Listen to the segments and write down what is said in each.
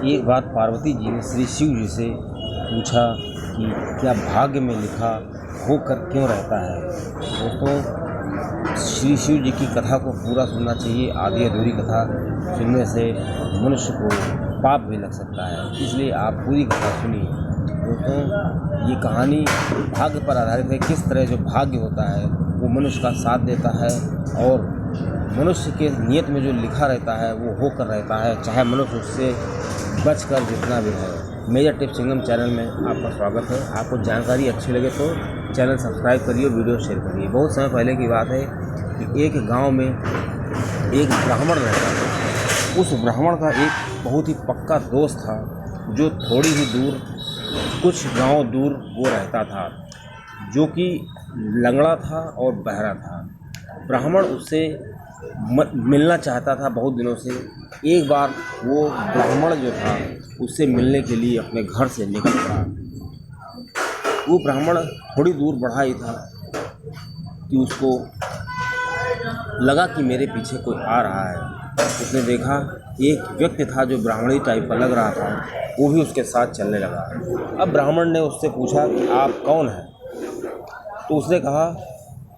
एक बार पार्वती जी ने श्री शिव जी से पूछा कि क्या भाग्य में लिखा होकर क्यों रहता है। दोस्तों, श्री शिव जी की कथा को पूरा सुनना चाहिए। आधी अधूरी कथा सुनने से मनुष्य को पाप भी लग सकता है, इसलिए आप पूरी कथा सुनिए। दोस्तों, ये कहानी भाग्य पर आधारित है। किस तरह जो भाग्य होता है वो मनुष्य का साथ देता है और मनुष्य के नियत में जो लिखा रहता है वो होकर रहता है, चाहे मनुष्य उससे बचकर जितना भी है। मेजर टिप्स सिंघम चैनल में आपका स्वागत है। आपको जानकारी अच्छी लगे तो चैनल सब्सक्राइब करिए, वीडियो शेयर करिए। बहुत समय पहले की बात है कि एक गांव में एक ब्राह्मण रहता था। उस ब्राह्मण का एक बहुत ही पक्का दोस्त था जो थोड़ी ही दूर, कुछ गांव दूर वो रहता था, जो कि लंगड़ा था और बहरा था। ब्राह्मण उससे मिलना चाहता था बहुत दिनों से। एक बार वो ब्राह्मण जो था उससे मिलने के लिए अपने घर से निकल पड़ा। वो ब्राह्मण थोड़ी दूर बढ़ा ही था कि उसको लगा कि मेरे पीछे कोई आ रहा है। उसने देखा एक व्यक्ति था जो ब्राह्मणी टाइप का लग रहा था, वो भी उसके साथ चलने लगा। अब ब्राह्मण ने उससे पूछा कि आप कौन हैं? तो उसने कहा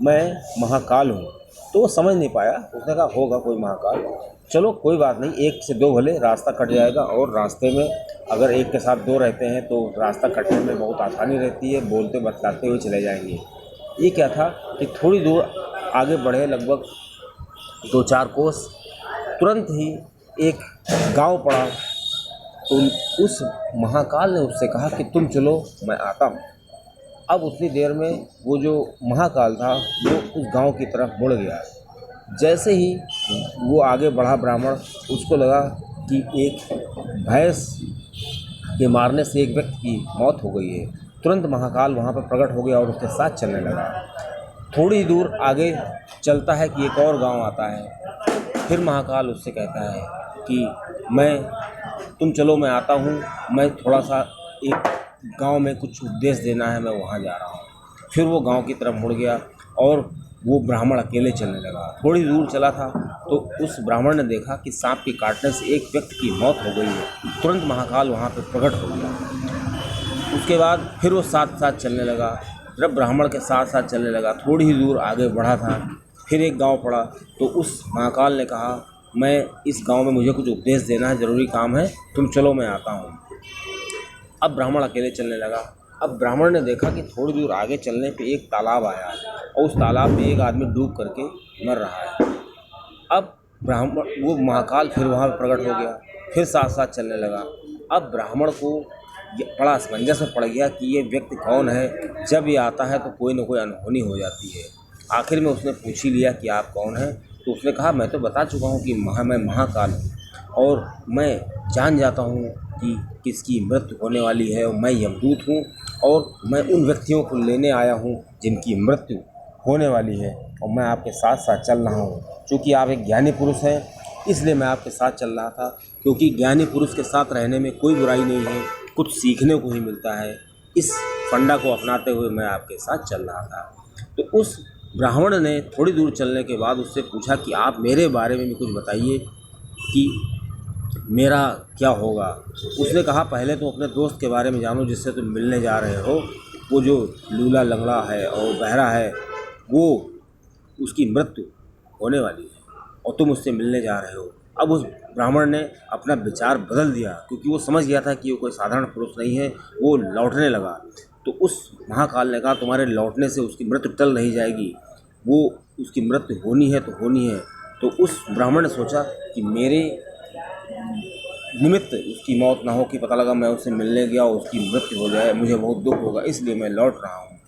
मैं महाकाल हूँ। तो वो समझ नहीं पाया। उसने कहा होगा कोई महाकाल, चलो कोई बात नहीं, एक से दो भले रास्ता कट जाएगा। और रास्ते में अगर एक के साथ दो रहते हैं तो रास्ता कटने में बहुत आसानी रहती है, बोलते बतलाते हुए चले जाएंगे। ये क्या था कि थोड़ी दूर आगे बढ़े, लगभग 2-4 कोस, तुरंत ही एक गांव पड़ा। तो उस महाकाल ने उससे कहा कि तुम चलो, मैं आता हूँ। अब उतनी देर में वो जो महाकाल था वो उस गांव की तरफ मुड़ गया। जैसे ही वो आगे बढ़ा ब्राह्मण, उसको लगा कि एक भैंस के मारने से एक व्यक्ति की मौत हो गई है। तुरंत महाकाल वहाँ पर प्रकट हो गया और उसके साथ चलने लगा। थोड़ी दूर आगे चलता है कि एक और गांव आता है। फिर महाकाल उससे कहता है कि तुम चलो, मैं आता हूँ, मैं थोड़ा सा एक गांव में कुछ उपदेश देना है, मैं वहाँ जा रहा हूँ। फिर वो गांव की तरफ मुड़ गया और वो ब्राह्मण अकेले चलने लगा। थोड़ी दूर चला था तो उस ब्राह्मण ने देखा कि सांप के काटने से एक व्यक्ति की मौत हो गई है। तुरंत महाकाल वहाँ पर प्रकट हो गया। उसके बाद फिर वो साथ साथ चलने लगा। जब ब्राह्मण के साथ साथ चलने लगा, थोड़ी ही दूर आगे बढ़ा था, फिर एक गांव पड़ा। तो उस महाकाल ने कहा मैं इस गांव में, मुझे कुछ उपदेश देना है, ज़रूरी काम है, तुम चलो, मैं आता हूँ। अब ब्राह्मण अकेले चलने लगा। अब ब्राह्मण ने देखा कि थोड़ी दूर आगे चलने पे एक तालाब आया और उस तालाब में एक आदमी डूब करके मर रहा है। अब वो महाकाल फिर वहाँ पर प्रकट हो गया, फिर साथ साथ चलने लगा। अब ब्राह्मण को बड़ा असमंजस में पड़ गया कि ये व्यक्ति कौन है। जब ये आता है तो कोई ना कोई अनहोनी हो जाती है। आखिर में उसने पूछ ही लिया कि आप कौन हैं। तो उसने कहा मैं तो बता चुका हूँ कि मैं महाकाल हूँ और मैं जान जाता हूँ कि किसकी मृत्यु होने वाली है, और मैं यमदूत हूँ और मैं उन व्यक्तियों को लेने आया हूँ जिनकी मृत्यु होने वाली है, और मैं आपके साथ साथ चल रहा हूँ। क्योंकि आप एक ज्ञानी पुरुष हैं, इसलिए मैं आपके साथ चल रहा था। क्योंकि ज्ञानी पुरुष के साथ रहने में कोई बुराई नहीं है, कुछ सीखने को ही मिलता है। इस फंडा को अपनाते हुए मैं आपके साथ चल रहा था। तो उस ब्राह्मण ने थोड़ी दूर चलने के बाद उससे पूछा कि आप मेरे बारे में भी कुछ बताइए कि मेरा क्या होगा। उसने कहा पहले तुम अपने दोस्त के बारे में जानो जिससे तुम मिलने जा रहे हो। वो जो लूला लंगड़ा है और बहरा है, वो उसकी मृत्यु होने वाली है और तुम उससे मिलने जा रहे हो। अब उस ब्राह्मण ने अपना विचार बदल दिया, क्योंकि वो समझ गया था कि वो कोई साधारण पुरुष नहीं है। वो लौटने लगा। तो उस महाकाल ने कहा तुम्हारे लौटने से उसकी मृत्यु टल नहीं जाएगी, वो उसकी मृत्यु होनी है तो होनी है। तो उस ब्राह्मण ने सोचा कि मेरे निमित्त उसकी मौत ना हो, कि पता लगा मैं उससे मिलने गया और उसकी मृत्यु हो जाए, मुझे बहुत दुख होगा, इसलिए मैं लौट रहा हूँ।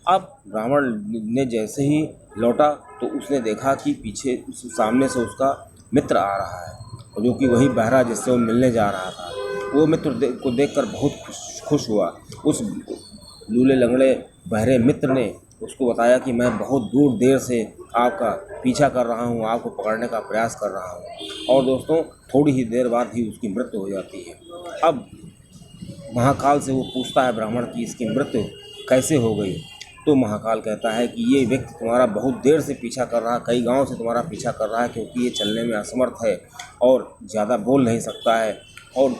अब ब्राह्मण ने जैसे ही लौटा तो उसने देखा कि पीछे सामने से उसका मित्र आ रहा है, और जो कि वही बहरा जिससे वो मिलने जा रहा था। वो मित्र को देखकर बहुत खुश हुआ। उस लूले लंगड़े बहरे मित्र ने उसको बताया कि मैं बहुत दूर देर से आपका पीछा कर रहा हूँ, आपको पकड़ने का प्रयास कर रहा हूँ। और दोस्तों, थोड़ी ही देर बाद ही उसकी मृत्यु हो जाती है। अब महाकाल से वो पूछता है ब्राह्मण की इसकी मृत्यु कैसे हो गई। तो महाकाल कहता है कि ये व्यक्ति तुम्हारा बहुत देर से पीछा कर रहा है, कई गांव से तुम्हारा पीछा कर रहा है, क्योंकि ये चलने में असमर्थ है और ज़्यादा बोल नहीं सकता है। और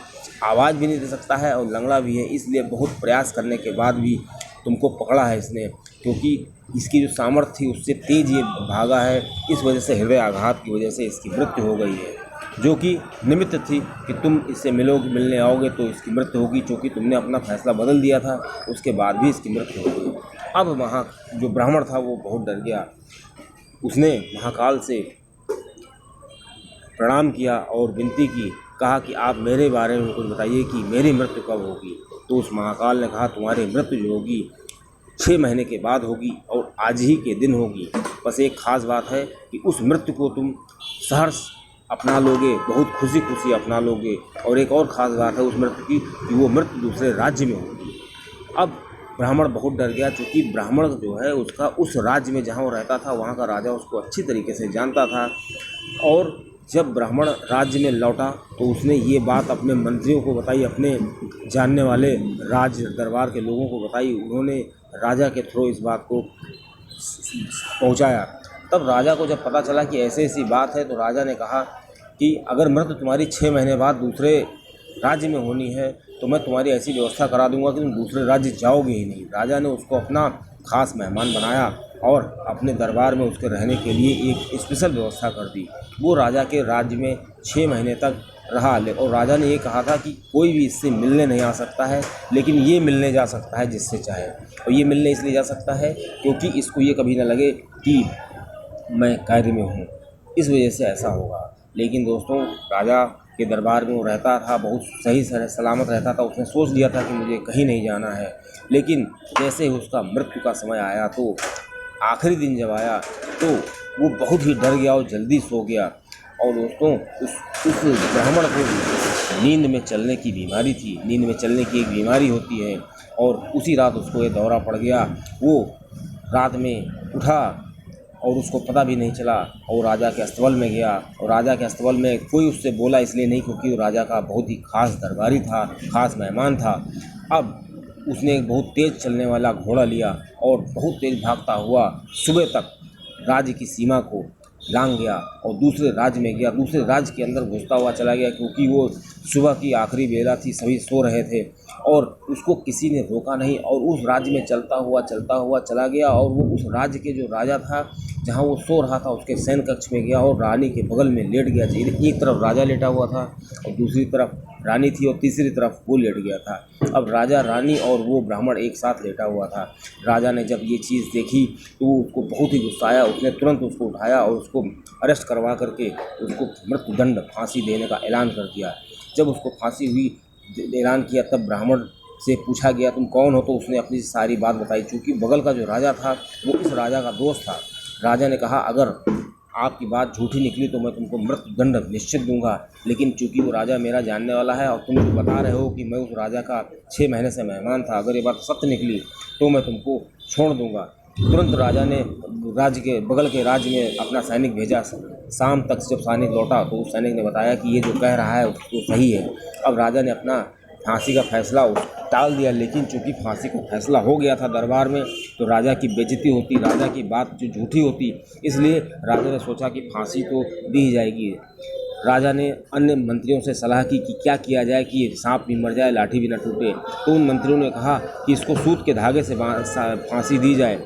आवाज़ भी नहीं दे सकता है और लंगड़ा भी है, इसलिए बहुत प्रयास करने के बाद भी तुमको पकड़ा है इसने, क्योंकि इसकी जो सामर्थ्य थी उससे तेज़ ये भागा है। इस वजह से हृदय आघात की वजह से इसकी मृत्यु हो गई है, जो कि निमित्त थी कि तुम इससे मिलने आओगे तो इसकी मृत्यु होगी, क्योंकि तुमने अपना फैसला बदल दिया था, उसके बाद भी इसकी मृत्यु हो गई। अब वहाँ जो ब्राह्मण था वो बहुत डर गया, उसने महाकाल से प्रणाम किया और विनती की, कहा कि आप मेरे बारे में कुछ बताइए कि मेरी मृत्यु कब होगी। तो उस महाकाल ने कहा, तुम्हारी मृत्यु जो होगी 6 महीने के बाद होगी और आज ही के दिन होगी। बस एक ख़ास बात है कि उस मृत्यु को तुम सहर्ष अपना लोगे, बहुत खुशी खुशी अपना लोगे। और एक और ख़ास बात है उस मृत्यु की कि वो मृत्यु दूसरे राज्य में होगी। अब ब्राह्मण बहुत डर गया, क्योंकि ब्राह्मण जो है उसका उस राज्य में जहाँ वो रहता था वहाँ का राजा उसको अच्छी तरीके से जानता था। और जब ब्राह्मण राज्य में लौटा तो उसने ये बात अपने मंत्रियों को बताई, अपने जानने वाले राज दरबार के लोगों को बताई। उन्होंने राजा के थ्रू इस बात को पहुंचाया। तब राजा को जब पता चला कि ऐसी ऐसी बात है, तो राजा ने कहा कि अगर मृत्यु तुम्हारी 6 महीने बाद दूसरे राज्य में होनी है तो मैं तुम्हारी ऐसी व्यवस्था करा दूंगा कि तुम दूसरे राज्य जाओगे ही नहीं। राजा ने उसको अपना खास मेहमान बनाया और अपने दरबार में उसके रहने के लिए एक स्पेशल व्यवस्था कर दी। वो राजा के राज्य में 6 महीने तक रहा। और राजा ने ये कहा था कि कोई भी इससे मिलने नहीं आ सकता है, लेकिन ये मिलने जा सकता है जिससे चाहे। और ये मिलने इसलिए जा सकता है क्योंकि इसको ये कभी ना लगे कि मैं कैद में हूँ, इस वजह से ऐसा होगा। लेकिन दोस्तों, राजा के दरबार में वो रहता था, बहुत सही सलामत रहता था। उसने सोच लिया था कि मुझे कहीं नहीं जाना है। लेकिन जैसे ही उसका मृत्यु का समय आया, तो आखिरी दिन जब आया तो वो बहुत ही डर गया और जल्दी सो गया। और दोस्तों, उस ब्राह्मण को नींद में चलने की बीमारी थी। नींद में चलने की एक बीमारी होती है और उसी रात उसको ये दौरा पड़ गया। वो रात में उठा और उसको पता भी नहीं चला और राजा के अस्तबल में गया। और राजा के अस्तबल में कोई उससे बोला इसलिए नहीं क्योंकि वो राजा का बहुत ही खास दरबारी था, खास मेहमान था। अब उसने एक बहुत तेज़ चलने वाला घोड़ा लिया और बहुत तेज़ भागता हुआ सुबह तक राज्य की सीमा को लांघ गया और दूसरे राज्य में गया। दूसरे राज्य के अंदर घुसता हुआ चला गया, क्योंकि वो सुबह की आखिरी बेला थी, सभी सो रहे थे और उसको किसी ने रोका नहीं। और उस राज्य में चलता हुआ चला गया और वो उस राज्य के जो राजा था, जहाँ वो सो रहा था, उसके सैन्य कक्ष में गया और रानी के बगल में लेट गया। एक तरफ राजा लेटा हुआ था और दूसरी तरफ रानी थी और तीसरी तरफ वो लेट गया था। अब राजा, रानी और वो ब्राह्मण एक साथ लेटा हुआ था। राजा ने जब ये चीज़ देखी तो उसको बहुत ही गुस्सा आया। उसने तुरंत उसको उठाया और उसको अरेस्ट करवा करके उसको मृत्युदंड, फांसी देने का ऐलान कर दिया। जब उसको फांसी हुई, ऐलान किया, तब ब्राह्मण से पूछा गया तुम कौन हो, तो उसने अपनी सारी बात बताई। चूँकि बगल का जो राजा था वो इस राजा का दोस्त था। राजा ने कहा अगर आपकी बात झूठी निकली तो मैं तुमको मृत्युदंड निश्चित दूंगा, लेकिन चूंकि वो राजा मेरा जानने वाला है और तुम जो बता रहे हो कि मैं उस राजा का 6 महीने से मेहमान था, अगर ये बात सत्य निकली तो मैं तुमको छोड़ दूंगा। तुरंत राजा ने राज्य के बगल के राज्य में अपना सैनिक भेजा। शाम तक जब सैनिक लौटा तो उस सैनिक ने बताया कि ये जो कह रहा है वो सही है। अब राजा ने अपना फांसी का फैसला टाल दिया, लेकिन चूंकि फांसी का फैसला हो गया था दरबार में तो राजा की बेइज्जती होती, राजा की बात जो झूठी होती, इसलिए राजा ने सोचा कि फांसी तो दी जाएगी। राजा ने अन्य मंत्रियों से सलाह की कि क्या किया जाए कि सांप भी मर जाए, लाठी भी न टूटे। तो उन मंत्रियों ने कहा कि इसको सूत के धागे से फांसी दी जाए,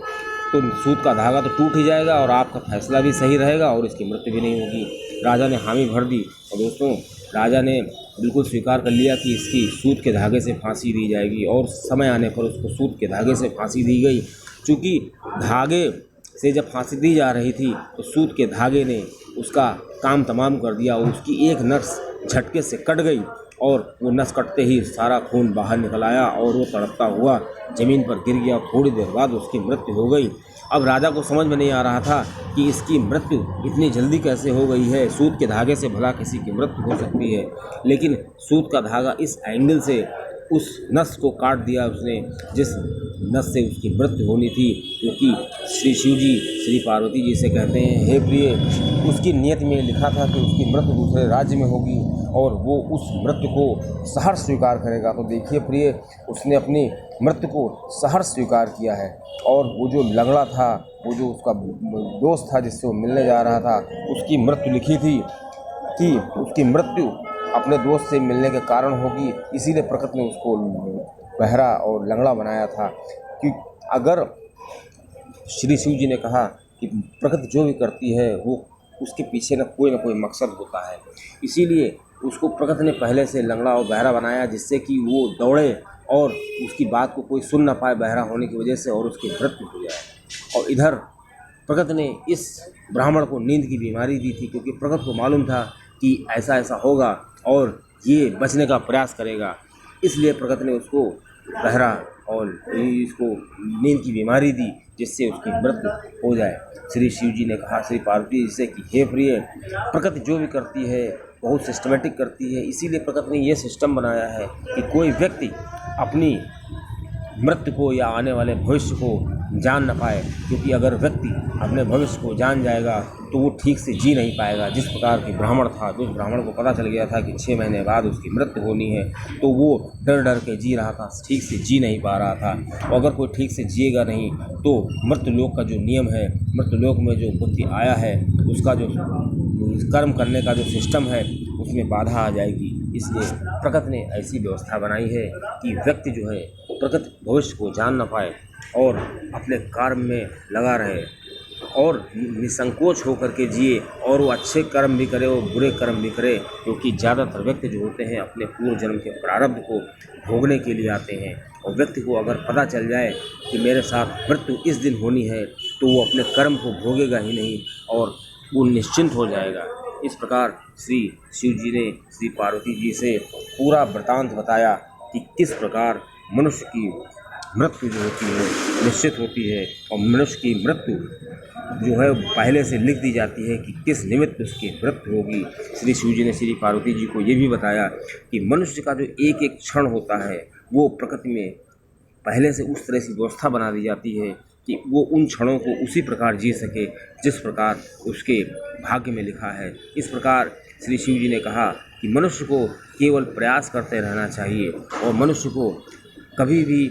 तो सूत का धागा तो टूट ही जाएगा और आपका फैसला भी सही रहेगा और इसकी मृत्यु भी नहीं होगी। राजा ने हामी भर दी और दोस्तों, राजा ने बिल्कुल स्वीकार कर लिया कि इसकी सूत के धागे से फांसी दी जाएगी और समय आने पर उसको सूत के धागे से फांसी दी गई। चूँकि धागे से जब फांसी दी जा रही थी तो सूत के धागे ने उसका काम तमाम कर दिया। उसकी एक नस झटके से कट गई और वो नस कटते ही सारा खून बाहर निकल आया और वो तड़पता हुआ ज़मीन पर गिर गया। थोड़ी देर बाद उसकी मृत्यु हो गई। अब राजा को समझ में नहीं आ रहा था कि इसकी मृत्यु इतनी जल्दी कैसे हो गई है। सूत के धागे से भला किसी की मृत्यु हो सकती है, लेकिन सूत का धागा इस एंगल से उस नस को काट दिया उसने जिस नस से उसकी मृत्यु होनी थी, क्योंकि श्री शिव जी श्री पार्वती जी से कहते हैं हे प्रिय, उसकी नियत में लिखा था कि उसकी मृत्यु दूसरे राज्य में होगी और वो उस मृत्यु को सहर्ष स्वीकार करेगा। तो देखिए प्रिय, उसने अपनी मृत्यु को सहर्ष स्वीकार किया है। और वो जो लंगड़ा था, वो जो उसका दोस्त था जिससे वो मिलने जा रहा था, उसकी मृत्यु लिखी थी कि उसकी मृत्यु अपने दोस्त से मिलने के कारण होगी, इसीलिए प्रकृति ने उसको बहरा और लंगड़ा बनाया था। कि अगर श्री शिव जी ने कहा कि प्रकृति जो भी करती है वो उसके पीछे ना कोई मकसद होता है, इसीलिए उसको प्रकृति ने पहले से लंगड़ा और बहरा बनाया, जिससे कि वो दौड़े और उसकी बात को कोई सुन ना पाए बहरा होने की वजह से, और उसकी मृत्यु हो जाए। और इधर प्रकृति ने इस ब्राह्मण को नींद की बीमारी दी थी, क्योंकि प्रकृति को मालूम था कि ऐसा ऐसा होगा और ये बचने का प्रयास करेगा, इसलिए प्रकृति ने उसको बहरा और इसको नींद की बीमारी दी, जिससे उसकी मृत्यु हो जाए। श्री शिव जी ने कहा श्री पार्वती जी से कि हे प्रिय, प्रकृति जो भी करती है बहुत सिस्टमेटिक करती है, इसीलिए प्रकृति ने ये सिस्टम बनाया है कि कोई व्यक्ति अपनी मृत्यु को या आने वाले भविष्य को जान न पाए, क्योंकि अगर व्यक्ति अपने भविष्य को जान जाएगा तो वो ठीक से जी नहीं पाएगा। जिस प्रकार की ब्राह्मण था, तो उस ब्राह्मण को पता चल गया था कि 6 महीने बाद उसकी मृत्यु होनी है, तो वो डर डर के जी रहा था, ठीक से जी नहीं पा रहा था। और अगर कोई ठीक से जिएगा नहीं तो मृत्युलोक का जो नियम है, मृत्युलोक में जो बुद्धि आया है, उसका जो कर्म करने का जो सिस्टम है उसमें बाधा आ जाएगी। इसलिए प्रकृति ने ऐसी व्यवस्था बनाई है कि व्यक्ति जो है प्रकृति भविष्य को जान ना पाए और अपने कर्म में लगा रहे और निसंकोच होकर के जिए, और वो अच्छे कर्म भी करे और बुरे कर्म भी करे, क्योंकि ज़्यादातर व्यक्ति जो होते हैं अपने पूर्व जन्म के प्रारब्ध को भोगने के लिए आते हैं। और व्यक्ति को अगर पता चल जाए कि मेरे साथ मृत्यु इस दिन होनी है, तो वो अपने कर्म को भोगेगा ही नहीं और वो निश्चिंत हो जाएगा। इस प्रकार श्री शिव जी ने श्री पार्वती जी से पूरा वृतांत बताया कि किस प्रकार मनुष्य की मृत्यु जो होती है निश्चित होती है, और मनुष्य की मृत्यु जो है पहले से लिख दी जाती है कि किस निमित्त उसकी मृत्यु होगी। श्री शिव जी ने श्री पार्वती जी को ये भी बताया कि मनुष्य का जो एक एक क्षण होता है वो प्रकृति में पहले से उस तरह से व्यवस्था बना दी जाती है कि वो उन क्षणों को उसी प्रकार जी सके जिस प्रकार उसके भाग्य में लिखा है। इस प्रकार श्री शिव जी ने कहा कि मनुष्य को केवल प्रयास करते रहना चाहिए और मनुष्य को कभी भी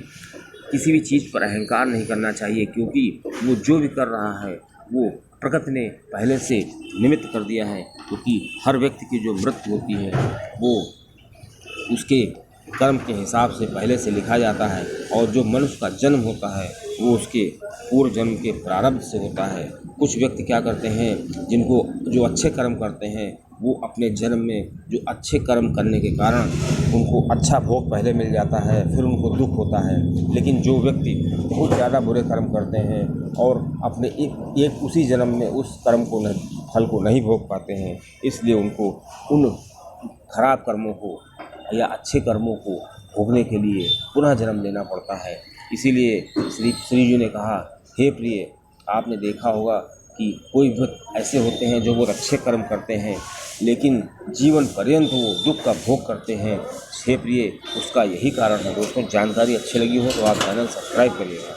किसी भी चीज़ पर अहंकार नहीं करना चाहिए, क्योंकि वो जो भी कर रहा है वो प्रकृति ने पहले से निमित्त कर दिया है। क्योंकि हर व्यक्ति की जो मृत्यु होती है वो उसके कर्म के हिसाब से पहले से लिखा जाता है, और जो मनुष्य का जन्म होता है वो उसके पूर्व जन्म के प्रारब्ध से होता है। कुछ व्यक्ति क्या करते हैं, जिनको जो अच्छे कर्म करते हैं वो अपने जन्म में जो अच्छे कर्म करने के कारण उनको अच्छा भोग पहले मिल जाता है, फिर उनको दुख होता है। लेकिन जो व्यक्ति बहुत ज़्यादा बुरे कर्म करते हैं और अपने एक उसी जन्म में उस कर्म को फल को नहीं भोग पाते हैं, इसलिए उनको उन खराब कर्मों को या अच्छे कर्मों को भोगने के लिए पुनः जन्म लेना पड़ता है। इसीलिए श्री जी ने कहा, हे प्रिय, आपने देखा होगा कि कोई व्यक्ति ऐसे होते हैं जो बहुत अच्छे कर्म करते हैं लेकिन जीवन पर्यंत वो दुख का भोग करते हैं। हे प्रिय, उसका यही कारण है। दोस्तों, जानकारी अच्छी लगी हो तो आप चैनल सब्सक्राइब करिएगा।